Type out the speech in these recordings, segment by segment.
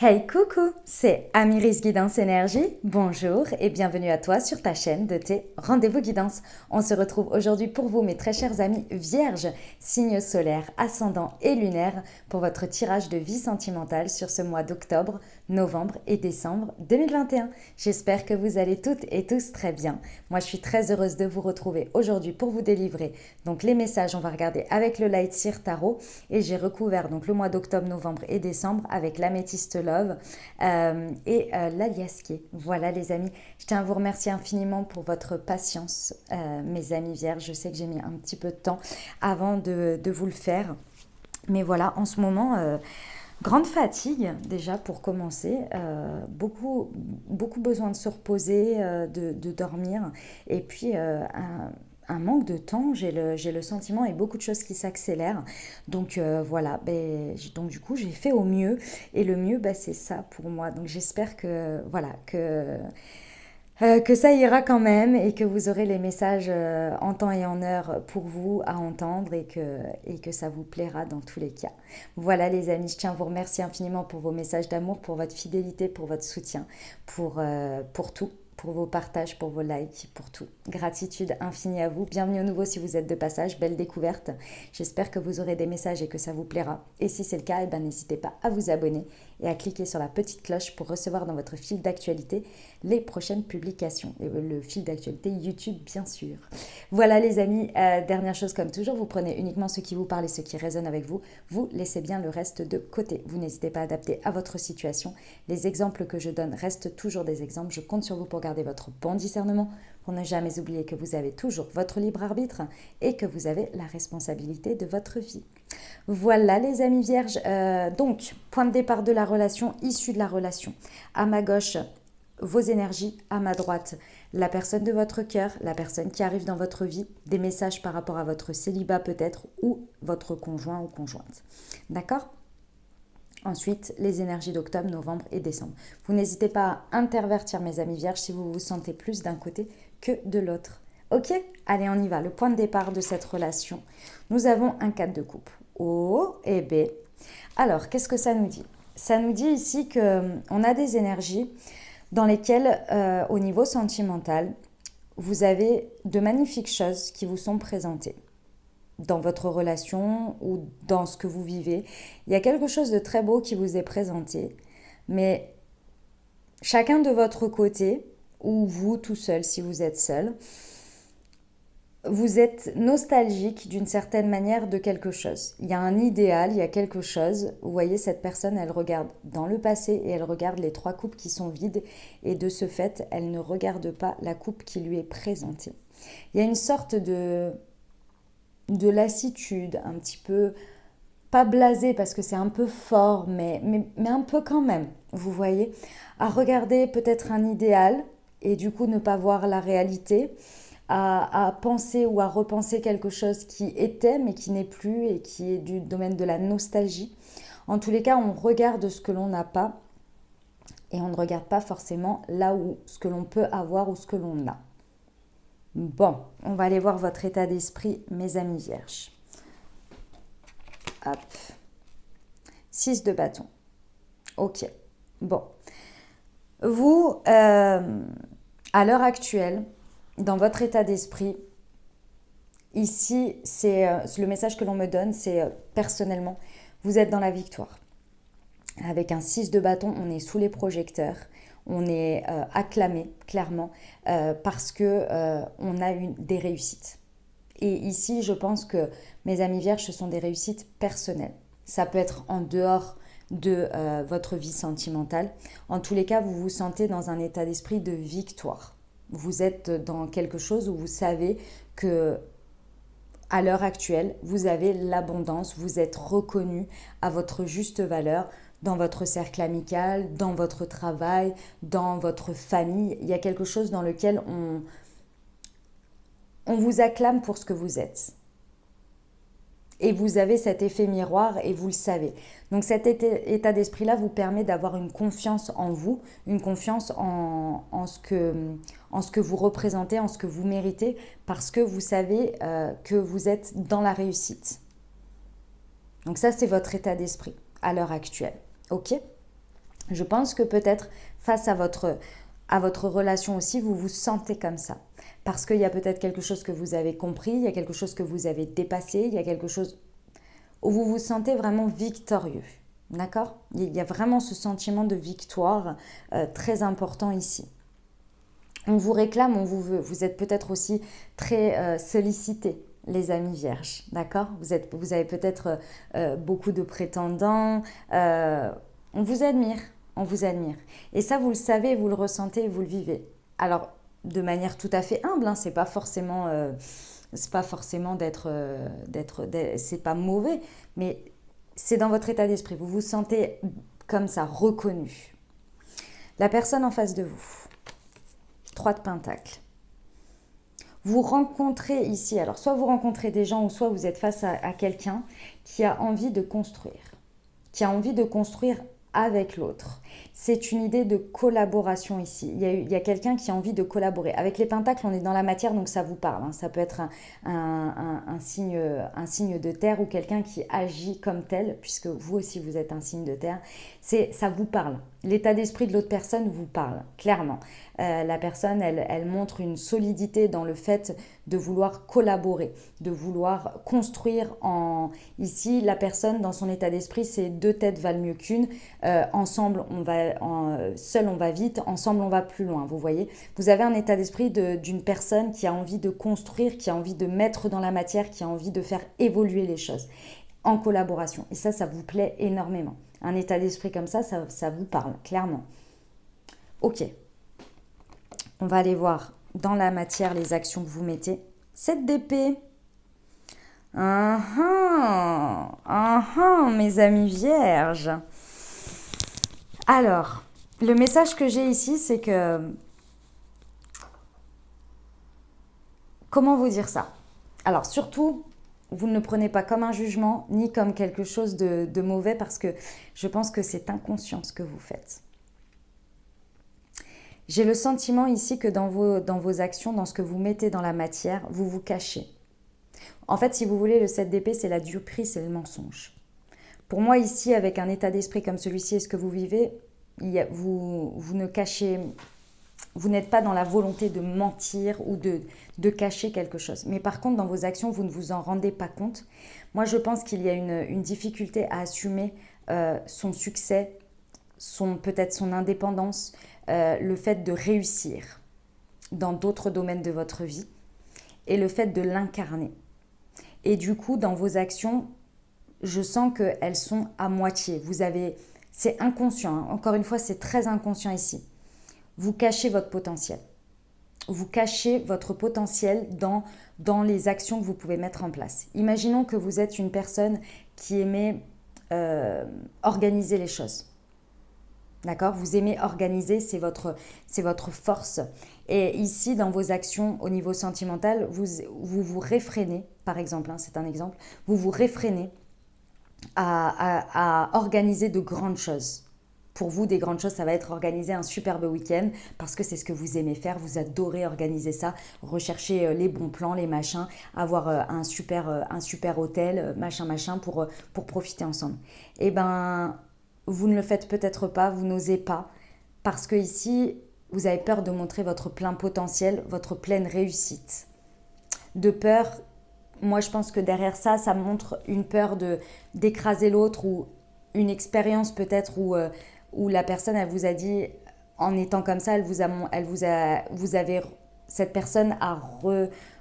Hey coucou, c'est Amiris Guidance Énergie. Bonjour et bienvenue à toi sur ta chaîne de tes rendez-vous guidance. On se retrouve aujourd'hui pour vous mes très chers amis vierges, signes solaires, ascendants et lunaires pour votre tirage de vie sentimentale sur ce mois d'octobre, novembre et décembre 2021. J'espère que vous allez toutes et tous très bien. Moi je suis très heureuse de vous retrouver aujourd'hui pour vous délivrer donc les messages. On va regarder avec le Light Seer Tarot et j'ai recouvert donc le mois d'octobre, novembre et décembre avec l'améthyste Love et l'aliasquier. Voilà les amis, je tiens à vous remercier infiniment pour votre patience, mes amis vierges. Je sais que j'ai mis un petit peu de temps avant de vous le faire. Mais voilà, en ce moment, grande fatigue déjà pour commencer, beaucoup besoin de se reposer, de dormir, et puis un manque de temps, j'ai le sentiment, et beaucoup de choses qui s'accélèrent. Donc voilà, donc du coup j'ai fait au mieux, et le mieux c'est ça pour moi. Donc j'espère que voilà que ça ira quand même et que vous aurez les messages en temps et en heure pour vous à entendre et que ça vous plaira dans tous les cas. Voilà les amis, je tiens à vous remercier infiniment pour vos messages d'amour, pour votre fidélité, pour votre soutien, pour tout, pour vos partages, pour vos likes, pour tout. Gratitude infinie à vous. Bienvenue au nouveau si vous êtes de passage, belle découverte. J'espère que vous aurez des messages et que ça vous plaira. Et si c'est le cas, n'hésitez pas à vous abonner et à cliquer sur la petite cloche pour recevoir dans votre fil d'actualité les prochaines publications. Et le fil d'actualité YouTube, bien sûr. Voilà les amis, dernière chose comme toujours, vous prenez uniquement ce qui vous parle et ce qui résonne avec vous. Vous laissez bien le reste de côté. Vous n'hésitez pas à adapter à votre situation. Les exemples que je donne restent toujours des exemples. Je compte sur vous pour garder votre bon discernement, pour ne jamais oublier que vous avez toujours votre libre arbitre et que vous avez la responsabilité de votre vie. Voilà les amis vierges, donc point de départ de la relation, issue de la relation. À ma gauche, vos énergies, à ma droite, la personne de votre cœur, la personne qui arrive dans votre vie, des messages par rapport à votre célibat peut-être ou votre conjoint ou conjointe. D'accord ? Ensuite, les énergies d'octobre, novembre et décembre. Vous n'hésitez pas à intervertir mes amis vierges si vous vous sentez plus d'un côté que de l'autre. Ok ? Allez, on y va. Le point de départ de cette relation. Nous avons un 4 de coupe. O et B. Alors, qu'est-ce que ça nous dit ? Ça nous dit ici qu'on a des énergies dans lesquelles, au niveau sentimental, vous avez de magnifiques choses qui vous sont présentées dans votre relation ou dans ce que vous vivez. Il y a quelque chose de très beau qui vous est présenté, mais chacun de votre côté, ou vous tout seul si vous êtes seul, vous êtes nostalgique d'une certaine manière de quelque chose. Il y a un idéal, il y a quelque chose. Vous voyez, cette personne, elle regarde dans le passé et elle regarde les 3 coupes qui sont vides. Et de ce fait, elle ne regarde pas la coupe qui lui est présentée. Il y a une sorte de lassitude, un petit peu, pas blasé parce que c'est un peu fort, mais un peu quand même, vous voyez, à regarder peut-être un idéal et du coup ne pas voir la réalité, à penser ou à repenser quelque chose qui était mais qui n'est plus et qui est du domaine de la nostalgie. En tous les cas, on regarde ce que l'on n'a pas et on ne regarde pas forcément là où ce que l'on peut avoir ou ce que l'on a. Bon, on va aller voir votre état d'esprit, mes amis vierges. Hop. 6 de bâton. Ok. Bon. Vous, à l'heure actuelle, dans votre état d'esprit, ici, c'est le message que l'on me donne, c'est personnellement, vous êtes dans la victoire. Avec un 6 de bâton, on est sous les projecteurs, on est acclamé, clairement, parce que on a des réussites. Et ici, je pense que mes amis vierges, ce sont des réussites personnelles. Ça peut être en dehors de votre vie sentimentale. En tous les cas, vous vous sentez dans un état d'esprit de victoire. Vous êtes dans quelque chose où vous savez que à l'heure actuelle, vous avez l'abondance, vous êtes reconnu à votre juste valeur dans votre cercle amical, dans votre travail, dans votre famille. Il y a quelque chose dans lequel on vous acclame pour ce que vous êtes. Et vous avez cet effet miroir et vous le savez. Donc cet état d'esprit-là vous permet d'avoir une confiance en vous, une confiance en ce que vous représentez, en ce que vous méritez, parce que vous savez que vous êtes dans la réussite. Donc ça, c'est votre état d'esprit à l'heure actuelle. Ok ? Je pense que peut-être face à votre relation aussi, vous vous sentez comme ça. Parce qu'il y a peut-être quelque chose que vous avez compris, il y a quelque chose que vous avez dépassé, il y a quelque chose où vous vous sentez vraiment victorieux. D'accord? Il y a vraiment ce sentiment de victoire très important ici. On vous réclame, on vous veut. Vous êtes peut-être aussi très sollicité, les amis vierges. D'accord? Vous avez peut-être beaucoup de prétendants. On vous admire. On vous admire. Et ça, vous le savez, vous le ressentez, vous le vivez. Alors, de manière tout à fait humble, hein, c'est pas forcément c'est pas mauvais, mais c'est dans votre état d'esprit. Vous vous sentez comme ça, reconnu. La personne en face de vous, 3 de pentacles. Vous rencontrez ici, alors soit vous rencontrez des gens ou soit vous êtes face à quelqu'un qui a envie de construire, qui a envie de construire avec l'autre. C'est une idée de collaboration ici. Il y a quelqu'un qui a envie de collaborer. Avec les pentacles, on est dans la matière, donc ça vous parle. Hein. Ça peut être un signe de terre ou quelqu'un qui agit comme tel, puisque vous aussi vous êtes un signe de terre. Ça vous parle. L'état d'esprit de l'autre personne vous parle, clairement. La personne, elle montre une solidité dans le fait de vouloir collaborer, de vouloir construire Ici, la personne, dans son état d'esprit, c'est 2 têtes valent mieux qu'une. Ensemble, seul, on va vite. Ensemble, on va plus loin, vous voyez. Vous avez un état d'esprit d'une personne qui a envie de construire, qui a envie de mettre dans la matière, qui a envie de faire évoluer les choses en collaboration. Et ça vous plaît énormément. Un état d'esprit comme ça vous parle, clairement. Ok. On va aller voir dans la matière les actions que vous mettez. 7 d'épée. Mes amis vierges. Alors, le message que j'ai ici, c'est que... Comment vous dire ça? Alors, surtout, vous ne le prenez pas comme un jugement, ni comme quelque chose de mauvais, parce que je pense que c'est inconscient ce que vous faites. J'ai le sentiment ici que dans vos actions, dans ce que vous mettez dans la matière, vous vous cachez. En fait, si vous voulez, le 7 d'épée, c'est la duperie, c'est le mensonge. Pour moi, ici, avec un état d'esprit comme celui-ci et ce que vous vivez, vous ne cachez... Vous n'êtes pas dans la volonté de mentir ou de cacher quelque chose. Mais par contre, dans vos actions, vous ne vous en rendez pas compte. Moi, je pense qu'il y a une difficulté à assumer son succès, peut-être son indépendance, le fait de réussir dans d'autres domaines de votre vie et le fait de l'incarner. Et du coup, dans vos actions, je sens qu'elles sont à moitié. C'est inconscient, hein. Encore une fois, c'est très inconscient ici. Vous cachez votre potentiel. Vous cachez votre potentiel dans les actions que vous pouvez mettre en place. Imaginons que vous êtes une personne qui aimait organiser les choses. D'accord? Vous aimez organiser, c'est votre force. Et ici, dans vos actions au niveau sentimental, vous réfrénez, par exemple, hein, c'est un exemple, vous vous réfrénez à organiser de grandes choses. Pour vous, des grandes choses, ça va être organiser un superbe week-end parce que c'est ce que vous aimez faire, vous adorez organiser ça, rechercher les bons plans, les machins, avoir un super hôtel, machin, pour profiter ensemble. Eh ben, vous ne le faites peut-être pas, vous n'osez pas, parce que ici, vous avez peur de montrer votre plein potentiel, votre pleine réussite. De peur, moi je pense que derrière ça, ça montre une peur d'écraser l'autre ou une expérience peut-être où la personne, elle vous a dit, en étant comme ça, cette personne a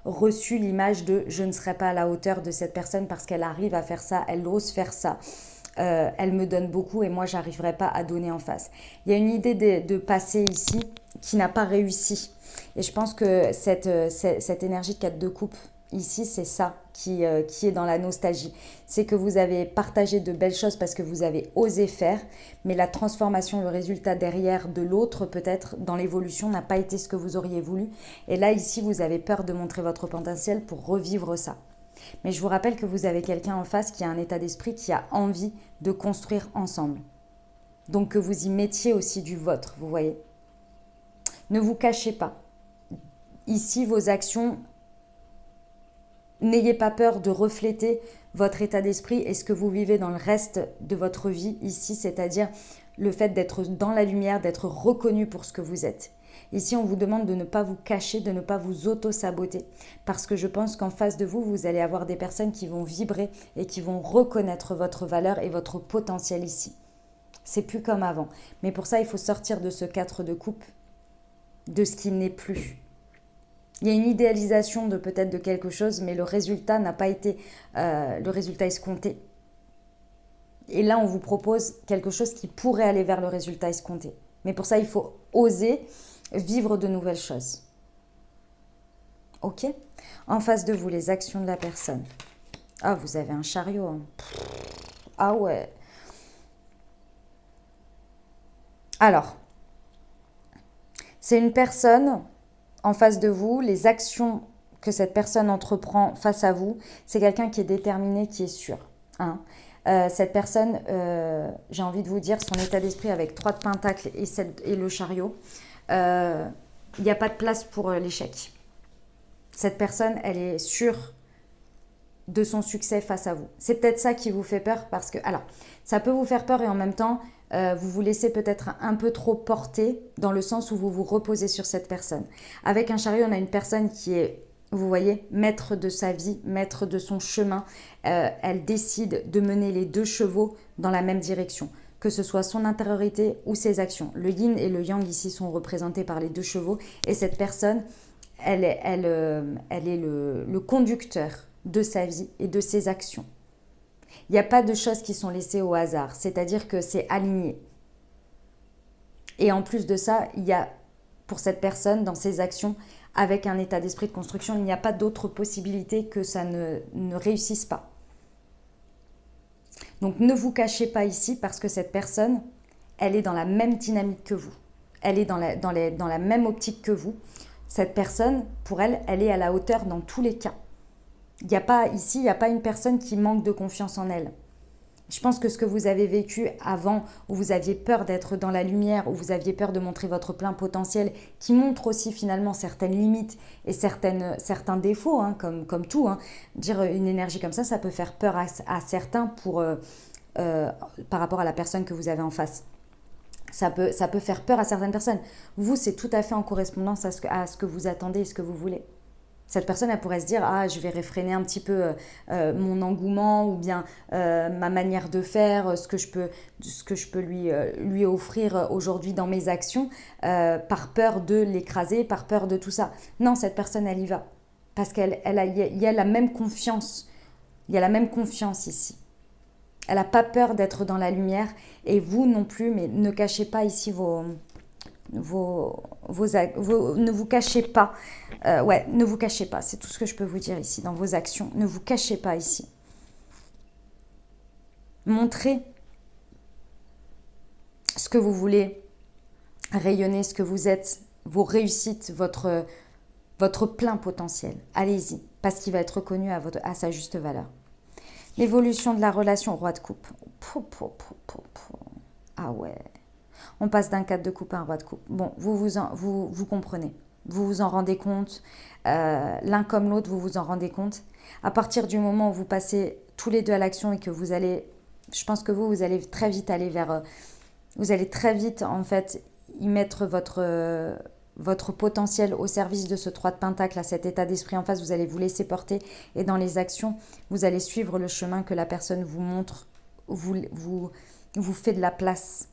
reçu l'image de je ne serai pas à la hauteur de cette personne parce qu'elle arrive à faire ça, elle ose faire ça. Elle me donne beaucoup et moi j'arriverai pas à donner en face. Il y a une idée de passé ici qui n'a pas réussi. Et je pense que cette énergie de 4 de coupe ici, c'est ça qui est dans la nostalgie. C'est que vous avez partagé de belles choses parce que vous avez osé faire, mais la transformation, le résultat derrière de l'autre, peut-être dans l'évolution, n'a pas été ce que vous auriez voulu. Et là, ici, vous avez peur de montrer votre potentiel pour revivre ça. Mais je vous rappelle que vous avez quelqu'un en face qui a un état d'esprit, qui a envie de construire ensemble. Donc que vous y mettiez aussi du vôtre, vous voyez. Ne vous cachez pas. Ici, vos actions, n'ayez pas peur de refléter votre état d'esprit et ce que vous vivez dans le reste de votre vie ici, c'est-à-dire le fait d'être dans la lumière, d'être reconnu pour ce que vous êtes. Ici, on vous demande de ne pas vous cacher, de ne pas vous auto-saboter. Parce que je pense qu'en face de vous, vous allez avoir des personnes qui vont vibrer et qui vont reconnaître votre valeur et votre potentiel ici. C'est plus comme avant. Mais pour ça, il faut sortir de ce 4 de coupe, de ce qui n'est plus. Il y a une idéalisation de peut-être de quelque chose, mais le résultat n'a pas été le résultat escompté. Et là, on vous propose quelque chose qui pourrait aller vers le résultat escompté. Mais pour ça, il faut oser vivre de nouvelles choses. Ok? En face de vous, les actions de la personne. Ah, vous avez un chariot. Hein. Ah ouais. Alors, c'est une personne en face de vous, les actions que cette personne entreprend face à vous, c'est quelqu'un qui est déterminé, qui est sûr. Hein. Cette personne, j'ai envie de vous dire, son état d'esprit avec 3 de pentacles et le chariot, il n'y a pas de place pour l'échec. Cette personne, elle est sûre de son succès face à vous. C'est peut-être ça qui vous fait peur parce que, alors, ça peut vous faire peur et en même temps, vous vous laissez peut-être un peu trop porter dans le sens où vous vous reposez sur cette personne. Avec un chariot, on a une personne qui est, vous voyez, maître de sa vie, maître de son chemin. Elle décide de mener les 2 chevaux dans la même direction, que ce soit son intériorité ou ses actions. Le yin et le yang ici sont représentés par les 2 chevaux et cette personne, elle est le conducteur de sa vie et de ses actions. Il n'y a pas de choses qui sont laissées au hasard, c'est-à-dire que c'est aligné. Et en plus de ça, il y a pour cette personne, dans ses actions, avec un état d'esprit de construction, il n'y a pas d'autre possibilité que ça ne réussisse pas. Donc ne vous cachez pas ici parce que cette personne, elle est dans la même dynamique que vous. Elle est dans la même optique que vous. Cette personne, pour elle, elle est à la hauteur dans tous les cas. Il n'y a pas une personne qui manque de confiance en elle. Je pense que ce que vous avez vécu avant, où vous aviez peur d'être dans la lumière, où vous aviez peur de montrer votre plein potentiel, qui montre aussi finalement certaines limites et certains défauts, hein, comme tout. Hein. Dire une énergie comme ça peut faire peur à certains par rapport à la personne que vous avez en face. Ça peut faire peur à certaines personnes. Vous, c'est tout à fait en correspondance à ce que vous attendez et ce que vous voulez. Cette personne, elle pourrait se dire, ah, je vais réfréner un petit peu mon engouement ou bien ma manière de faire, ce que je peux lui offrir aujourd'hui dans mes actions, par peur de l'écraser, par peur de tout ça. Non, cette personne, elle y va. Parce qu'il y a la même confiance. Il y a la même confiance ici. Elle n'a pas peur d'être dans la lumière et vous non plus, mais ne cachez pas ici ne vous cachez pas. Ne vous cachez pas. C'est tout ce que je peux vous dire ici dans vos actions. Ne vous cachez pas ici. Montrez ce que vous voulez rayonner, ce que vous êtes, vos réussites, votre plein potentiel. Allez-y, parce qu'il va être reconnu à sa juste valeur. L'évolution de la relation, roi de coupe. Ah ouais. On passe d'un 4 de coupe à un roi de coupe. Bon, vous comprenez. Vous vous en rendez compte. L'un comme l'autre, vous vous en rendez compte. À partir du moment où vous passez tous les 2 à l'action et que vous allez... Je pense que vous allez très vite aller vers... vous allez très vite, en fait, y mettre votre potentiel au service de ce 3 de pentacle, à cet état d'esprit en face. Vous allez vous laisser porter. Et dans les actions, vous allez suivre le chemin que la personne vous montre, vous fait de la place.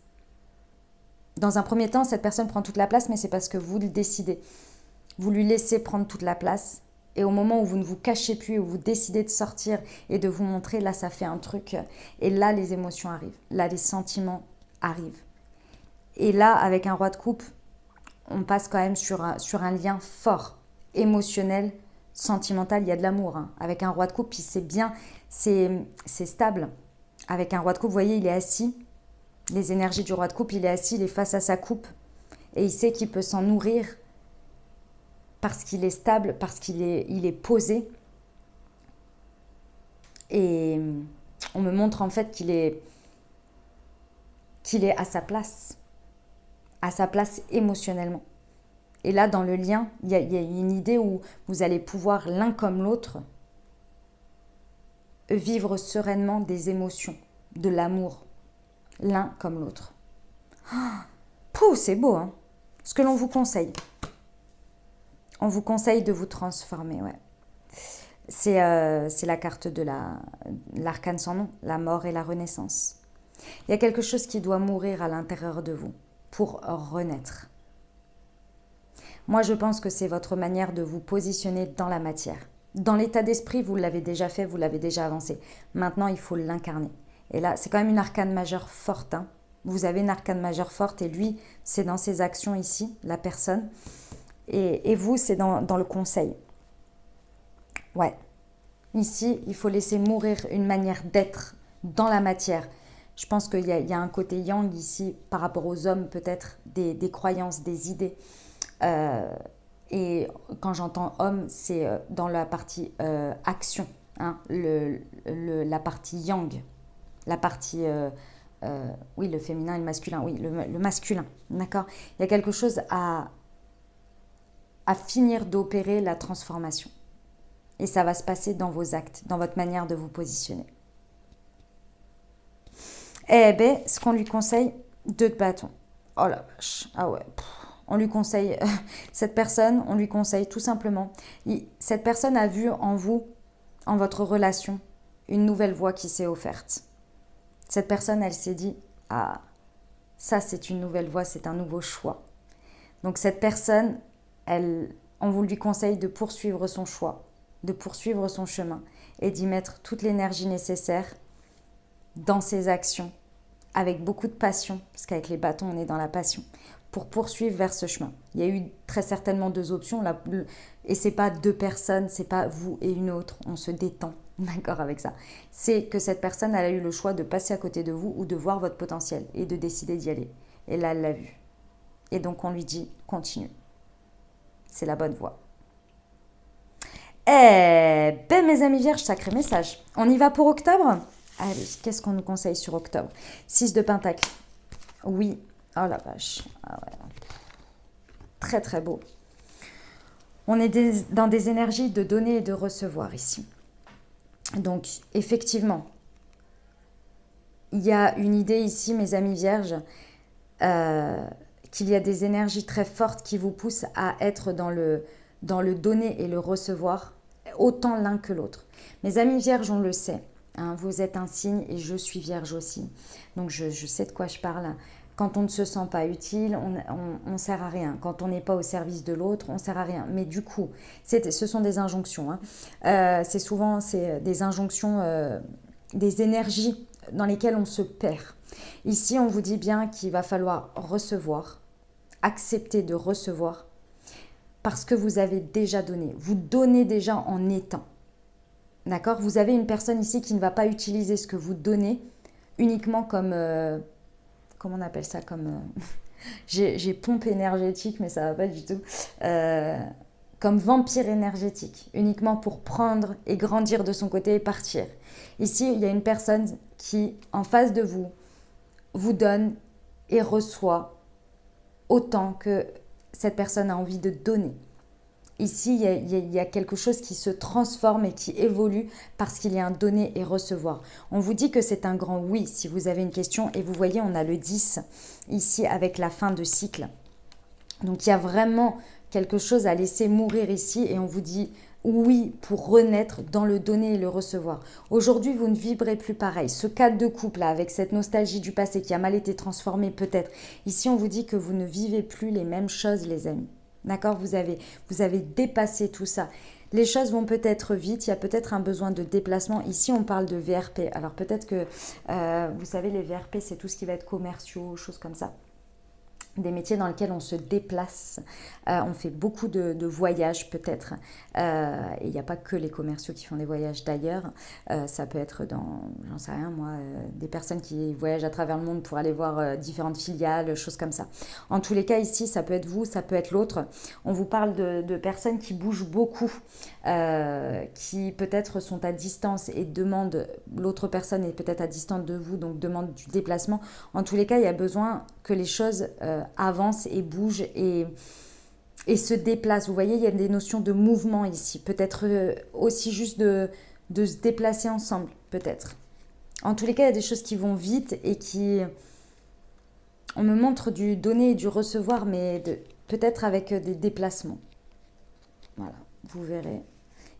Dans un premier temps, cette personne prend toute la place, mais c'est parce que vous le décidez. Vous lui laissez prendre toute la place. Et au moment où vous ne vous cachez plus, où vous décidez de sortir et de vous montrer, là, ça fait un truc. Et là, les émotions arrivent. Là, les sentiments arrivent. Et là, avec un roi de coupe, on passe quand même sur un lien fort, émotionnel, sentimental. Il y a de l'amour. Hein. Avec un roi de coupe, puis c'est bien, c'est stable. Avec un roi de coupe, vous voyez, il est assis. Les énergies du roi de coupe, il est assis, il est face à sa coupe. Et il sait qu'il peut s'en nourrir parce qu'il est stable, parce qu'il est posé. Et on me montre en fait qu'il est à sa place émotionnellement. Et là, dans le lien, il y a une idée où vous allez pouvoir, l'un comme l'autre, vivre sereinement des émotions, de l'amour, l'un comme l'autre. Pouh, c'est beau, hein. Ce que l'on vous conseille. On vous conseille de vous transformer, ouais. C'est la carte de l'arcane sans nom, la mort et la renaissance. Il y a quelque chose qui doit mourir à l'intérieur de vous pour renaître. Moi, je pense que c'est votre manière de vous positionner dans la matière. Dans l'état d'esprit, vous l'avez déjà fait, vous l'avez déjà avancé. Maintenant, il faut l'incarner. Et là, c'est quand même une arcane majeure forte, hein. Vous avez une arcane majeure forte et lui, c'est dans ses actions ici, la personne. Et vous, c'est dans le conseil. Ouais. Ici, il faut laisser mourir une manière d'être dans la matière. Je pense qu'il y a un côté yang ici par rapport aux hommes, peut-être, des croyances, des idées. Euh, et quand j'entends homme, c'est dans la partie action, hein, la partie yang, la partie, oui, le féminin et le masculin, oui, le masculin, d'accord. Il y a quelque chose à finir d'opérer la transformation. Et ça va se passer dans vos actes, dans votre manière de vous positionner. Eh ben, ce qu'on lui conseille, 2 de bâton. Oh la vache, ah ouais. On lui conseille, cette personne, on lui conseille tout simplement. Cette personne a vu en vous, en votre relation, une nouvelle voie qui s'est offerte. Cette personne, elle s'est dit, ah, ça c'est une nouvelle voie, c'est un nouveau choix. Donc cette personne, on vous lui conseille de poursuivre son choix, de poursuivre son chemin et d'y mettre toute l'énergie nécessaire dans ses actions, avec beaucoup de passion, parce qu'avec les bâtons, on est dans la passion, pour poursuivre vers ce chemin. Il y a eu très certainement 2 options, et c'est pas 2 personnes, c'est pas vous et une autre, on se détend, d'accord avec ça. C'est que cette personne, elle a eu le choix de passer à côté de vous ou de voir votre potentiel et de décider d'y aller. Et là, elle l'a vu. Et donc, on lui dit, continue. C'est la bonne voie. Eh ben, mes amis vierges, sacré message. On y va pour octobre? Allez, qu'est-ce qu'on nous conseille sur octobre? 6 de Pentacle. Oui. Oh la vache. Ah ouais. Très très beau. On est dans des énergies de donner et de recevoir ici. Donc, effectivement, il y a une idée ici, mes amis vierges, qu'il y a des énergies très fortes qui vous poussent à être dans le donner et le recevoir, autant l'un que l'autre. Mes amis vierges, on le sait, hein, vous êtes un signe et je suis vierge aussi. Donc je sais de quoi je parle. Quand on ne se sent pas utile, on ne sert à rien. Quand on n'est pas au service de l'autre, on ne sert à rien. Mais du coup, ce sont des injonctions, hein. C'est souvent des injonctions, des énergies dans lesquelles on se perd. Ici, on vous dit bien qu'il va falloir recevoir, accepter de recevoir, parce que vous avez déjà donné. Vous donnez déjà en étant. D'accord? Vous avez une personne ici qui ne va pas utiliser ce que vous donnez uniquement comme... comment on appelle ça? Comme... j'ai pompe énergétique, mais ça va pas du tout. Comme vampire énergétique, uniquement pour prendre et grandir de son côté et partir. Ici, il y a une personne qui, en face de vous, vous donne et reçoit autant que cette personne a envie de donner. Ici, il y a quelque chose qui se transforme et qui évolue parce qu'il y a un donner et recevoir. On vous dit que c'est un grand oui si vous avez une question. Et vous voyez, on a le 10 ici avec la fin de cycle. Donc, il y a vraiment quelque chose à laisser mourir ici et on vous dit oui pour renaître dans le donner et le recevoir. Aujourd'hui, vous ne vibrez plus pareil. Ce cadre de couple là, avec cette nostalgie du passé qui a mal été transformé peut-être. Ici, on vous dit que vous ne vivez plus les mêmes choses, les amis. D'accord, vous avez dépassé tout ça. Les choses vont peut-être vite, il y a peut-être un besoin de déplacement. Ici, on parle de VRP. Alors peut-être que, vous savez, les VRP, c'est tout ce qui va être commerciaux, choses comme ça. Des métiers dans lesquels on se déplace, on fait beaucoup de voyages peut-être, et il n'y a pas que les commerciaux qui font des voyages d'ailleurs, ça peut être j'en sais rien moi, des personnes qui voyagent à travers le monde pour aller voir différentes filiales, choses comme ça. En tous les cas ici, ça peut être vous, ça peut être l'autre. On vous parle de personnes qui bougent beaucoup, qui peut-être sont à distance et demandent, l'autre personne est peut-être à distance de vous, donc demande du déplacement. En tous les cas, il y a besoin que les choses avancent et bougent et se déplacent. Vous voyez, il y a des notions de mouvement ici. Peut-être aussi juste de se déplacer ensemble, peut-être. En tous les cas, il y a des choses qui vont vite et qui... On me montre du donner et du recevoir, mais peut-être avec des déplacements. Voilà, vous verrez.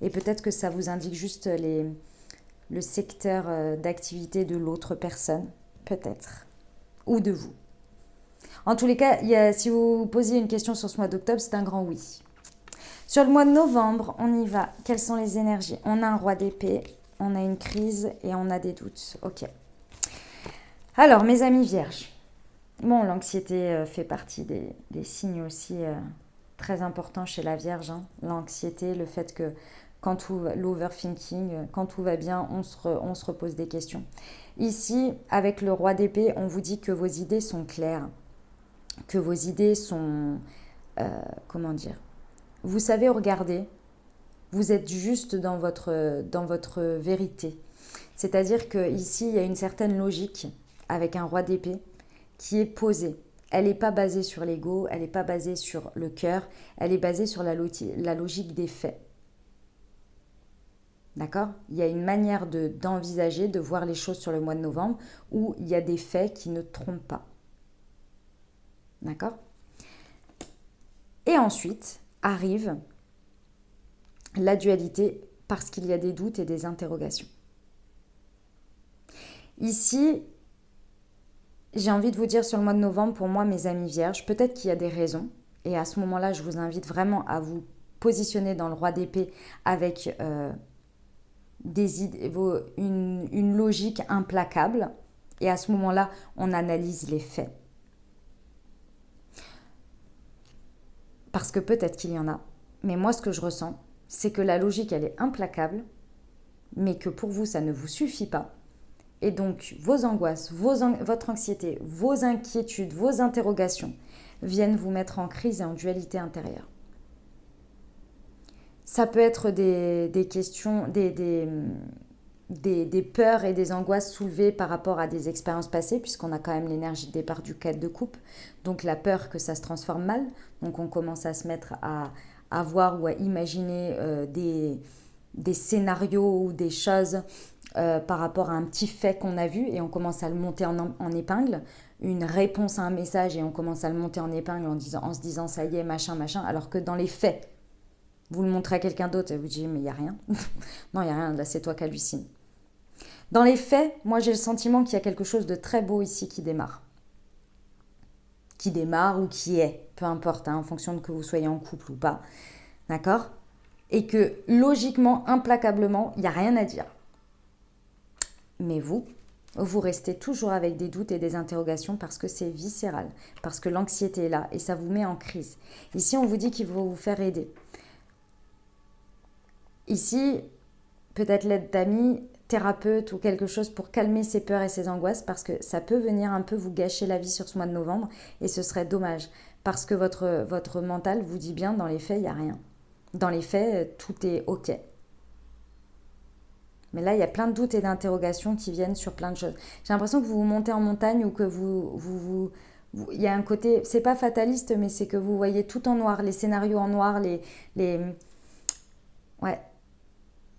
Et peut-être que ça vous indique juste le secteur d'activité de l'autre personne. Peut-être. Ou de vous. En tous les cas, si vous posiez une question sur ce mois d'octobre, c'est un grand oui. Sur le mois de novembre, on y va. Quelles sont les énergies? On a un roi d'épée, on a une crise et on a des doutes. Ok. Alors, mes amis vierges. Bon, l'anxiété fait partie des signes aussi très importants chez la Vierge. Hein. L'anxiété, le fait que l'overthinking, quand tout va bien, on se repose des questions. Ici, avec le roi d'épée, on vous dit que vos idées sont claires, que vos idées sont, comment dire, vous savez regarder, vous êtes juste dans votre vérité. C'est-à-dire qu'ici, il y a une certaine logique avec un roi d'épée qui est posée. Elle n'est pas basée sur l'ego, elle n'est pas basée sur le cœur, elle est basée sur la logique des faits. D'accord? Il y a une manière d'envisager, de voir les choses sur le mois de novembre où il y a des faits qui ne trompent pas. D'accord? Et ensuite arrive la dualité parce qu'il y a des doutes et des interrogations. Ici, j'ai envie de vous dire sur le mois de novembre, pour moi, mes amis vierges, peut-être qu'il y a des raisons. Et à ce moment-là, je vous invite vraiment à vous positionner dans le roi d'épée avec une logique implacable. Et à ce moment-là, on analyse les faits. Parce que peut-être qu'il y en a. Mais moi, ce que je ressens, c'est que la logique, elle est implacable, mais que pour vous, ça ne vous suffit pas. Et donc, vos angoisses, votre anxiété, vos inquiétudes, vos interrogations viennent vous mettre en crise et en dualité intérieure. Ça peut être des questions, des peurs et des angoisses soulevées par rapport à des expériences passées, puisqu'on a quand même l'énergie de départ du 4 de coupe. Donc la peur que ça se transforme mal. Donc on commence à se mettre à voir ou à imaginer des scénarios ou des choses par rapport à un petit fait qu'on a vu et on commence à le monter en épingle, une réponse à un message et on commence à le monter en épingle en se disant ça y est, machin, machin, alors que dans les faits, vous le montrez à quelqu'un d'autre et vous dites mais il n'y a rien. Non, il n'y a rien, là c'est toi qui hallucines. Dans les faits, moi j'ai le sentiment qu'il y a quelque chose de très beau ici qui démarre. Qui démarre ou qui est, peu importe, hein, en fonction de que vous soyez en couple ou pas. D'accord? Et que logiquement, implacablement, il n'y a rien à dire. Mais vous restez toujours avec des doutes et des interrogations parce que c'est viscéral, parce que l'anxiété est là et ça vous met en crise. Ici, on vous dit qu'il faut vous faire aider. Ici, peut-être l'aide d'amis, thérapeutes ou quelque chose pour calmer ses peurs et ses angoisses parce que ça peut venir un peu vous gâcher la vie sur ce mois de novembre et ce serait dommage parce que votre mental vous dit bien dans les faits, il n'y a rien. Dans les faits, tout est OK. Mais là, il y a plein de doutes et d'interrogations qui viennent sur plein de choses. J'ai l'impression que vous montez en montagne ou que il y a un côté, c'est pas fataliste, mais c'est que vous voyez tout en noir, les scénarios en noir, ouais,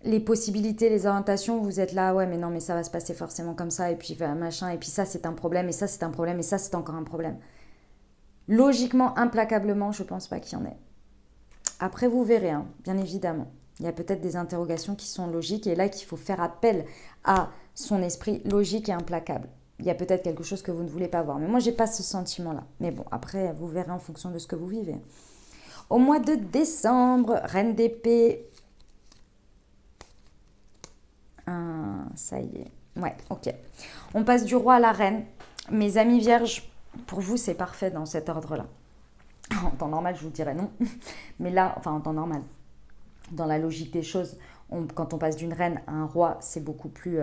les possibilités, les orientations, vous êtes là, ouais, mais non, mais ça va se passer forcément comme ça, et puis machin, et puis ça, c'est un problème, et ça, c'est un problème, et ça, c'est encore un problème. Logiquement, implacablement, je pense pas qu'il y en ait. Après, vous verrez, hein, bien évidemment. Il y a peut-être des interrogations qui sont logiques et là qu'il faut faire appel à son esprit logique et implacable. Il y a peut-être quelque chose que vous ne voulez pas voir. Mais moi, j'ai pas ce sentiment-là. Mais bon, après, vous verrez en fonction de ce que vous vivez. Au mois de décembre, Reine d'épée. Ça y est. Ouais, ok. On passe du roi à la reine. Mes amis vierges, pour vous, c'est parfait dans cet ordre-là. En temps normal, je vous dirais non. Mais là, enfin, en temps normal. Dans la logique des choses, quand on passe d'une reine à un roi, c'est beaucoup plus...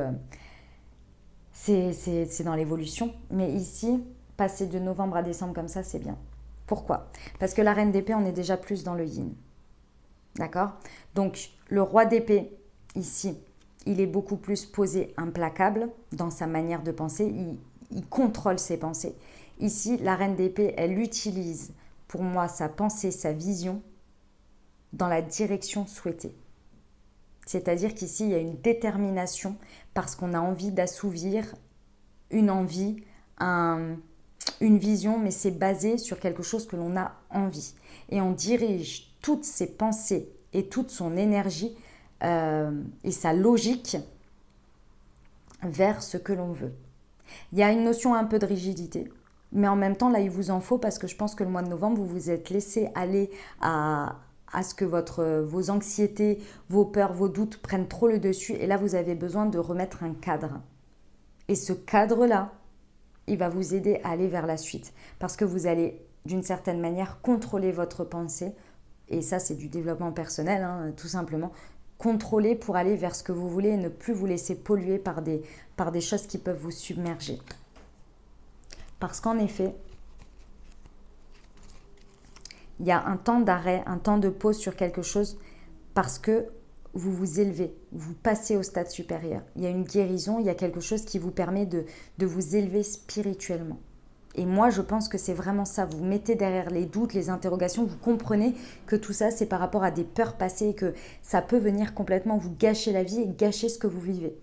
c'est dans l'évolution. Mais ici, passer de novembre à décembre comme ça, c'est bien. Pourquoi? Parce que la reine d'épée, on est déjà plus dans le yin. D'accord? Donc, le roi d'épée, ici, il est beaucoup plus posé, implacable dans sa manière de penser. Il contrôle ses pensées. Ici, la reine d'épée, elle utilise, pour moi, sa pensée, sa vision dans la direction souhaitée. C'est-à-dire qu'ici, il y a une détermination parce qu'on a envie d'assouvir une envie, une vision, mais c'est basé sur quelque chose que l'on a envie. Et on dirige toutes ses pensées et toute son énergie et sa logique vers ce que l'on veut. Il y a une notion un peu de rigidité, mais en même temps, là, il vous en faut parce que je pense que le mois de novembre, vous vous êtes laissé aller à ce que vos anxiétés, vos peurs, vos doutes prennent trop le dessus. Et là, vous avez besoin de remettre un cadre. Et ce cadre-là, il va vous aider à aller vers la suite. Parce que vous allez, d'une certaine manière, contrôler votre pensée. Et ça, c'est du développement personnel, hein, tout simplement. Contrôler pour aller vers ce que vous voulez et ne plus vous laisser polluer par des choses qui peuvent vous submerger. Parce qu'en effet, il y a un temps d'arrêt, un temps de pause sur quelque chose parce que vous vous élevez, vous passez au stade supérieur. Il y a une guérison, il y a quelque chose qui vous permet de vous élever spirituellement. Et moi, je pense que c'est vraiment ça. Vous mettez derrière les doutes, les interrogations, vous comprenez que tout ça, c'est par rapport à des peurs passées et que ça peut venir complètement vous gâcher la vie et gâcher ce que vous vivez.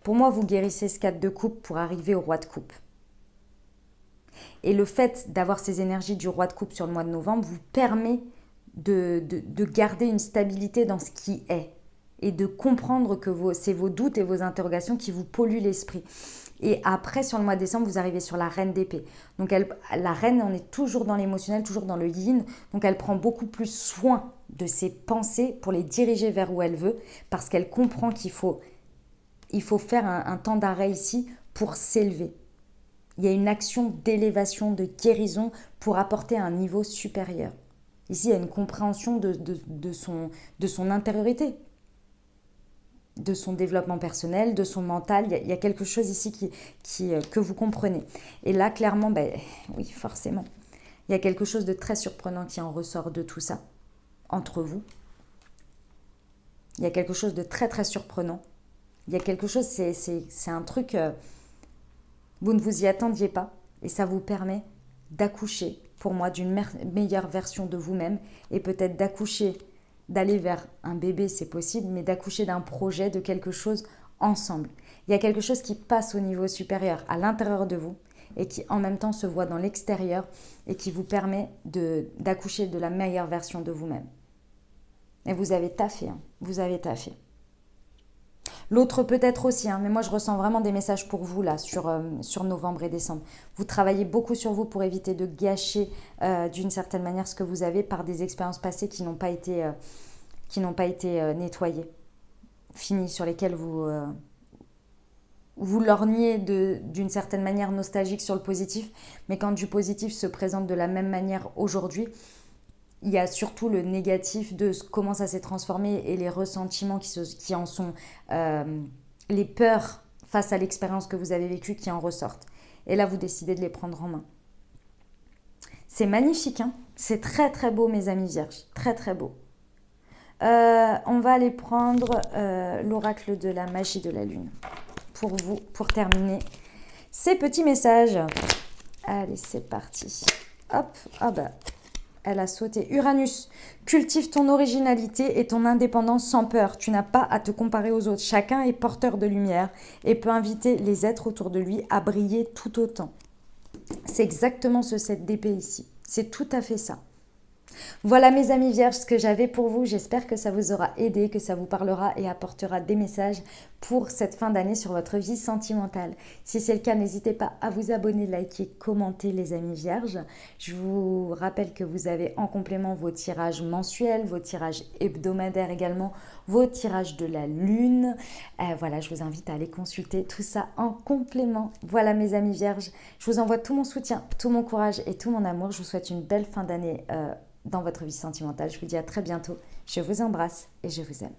Pour moi, vous guérissez ce 4 de coupe pour arriver au roi de coupe. Et le fait d'avoir ces énergies du roi de coupe sur le mois de novembre vous permet de garder une stabilité dans ce qui est et de comprendre que c'est vos doutes et vos interrogations qui vous polluent l'esprit. Et après, sur le mois de décembre, vous arrivez sur la reine d'épée. Donc la reine, on est toujours dans l'émotionnel, toujours dans le yin. Donc elle prend beaucoup plus soin de ses pensées pour les diriger vers où elle veut parce qu'elle comprend qu'il faut faire un temps d'arrêt ici pour s'élever. Il y a une action d'élévation, de guérison pour apporter un niveau supérieur. Ici, il y a une compréhension de son intériorité, de son développement personnel, de son mental. Il y a quelque chose ici que vous comprenez. Et là, clairement, oui, forcément, il y a quelque chose de très surprenant qui en ressort de tout ça, entre vous. Il y a quelque chose de très, très surprenant. Il y a quelque chose, c'est un truc... vous ne vous y attendiez pas et ça vous permet d'accoucher, pour moi, d'une meilleure version de vous-même et peut-être d'accoucher, d'aller vers un bébé, c'est possible, mais d'accoucher d'un projet, de quelque chose ensemble. Il y a quelque chose qui passe au niveau supérieur, à l'intérieur de vous et qui en même temps se voit dans l'extérieur et qui vous permet d'accoucher de la meilleure version de vous-même. Et vous avez taffé, hein, vous avez taffé. L'autre peut-être aussi, hein, mais moi je ressens vraiment des messages pour vous là sur novembre et décembre. Vous travaillez beaucoup sur vous pour éviter de gâcher d'une certaine manière ce que vous avez par des expériences passées qui n'ont pas été nettoyées, finies, sur lesquelles vous lorgnez d'une certaine manière nostalgique sur le positif, mais quand du positif se présente de la même manière aujourd'hui, il y a surtout le négatif de comment ça s'est transformé et les ressentiments qui en sont, les peurs face à l'expérience que vous avez vécue qui en ressortent. Et là, vous décidez de les prendre en main. C'est magnifique, hein, c'est très très beau, mes amis vierges, très très beau. On va aller prendre l'oracle de la magie de la lune pour vous, pour terminer ces petits messages. Allez, c'est parti. Hop, ah bah... Elle a sauté. Uranus, cultive ton originalité et ton indépendance sans peur. Tu n'as pas à te comparer aux autres. Chacun est porteur de lumière et peut inviter les êtres autour de lui à briller tout autant. C'est exactement ce 7 d'épée ici. C'est tout à fait ça. Voilà mes amis vierges, ce que j'avais pour vous. J'espère que ça vous aura aidé, que ça vous parlera et apportera des messages pour cette fin d'année sur votre vie sentimentale. Si c'est le cas, n'hésitez pas à vous abonner, liker, commenter les amis vierges. Je vous rappelle que vous avez en complément vos tirages mensuels, vos tirages hebdomadaires également, vos tirages de la lune. Voilà, je vous invite à aller consulter tout ça en complément. Voilà mes amis vierges, je vous envoie tout mon soutien, tout mon courage et tout mon amour. Je vous souhaite une belle fin d'année dans votre vie sentimentale. Je vous dis à très bientôt. Je vous embrasse et je vous aime.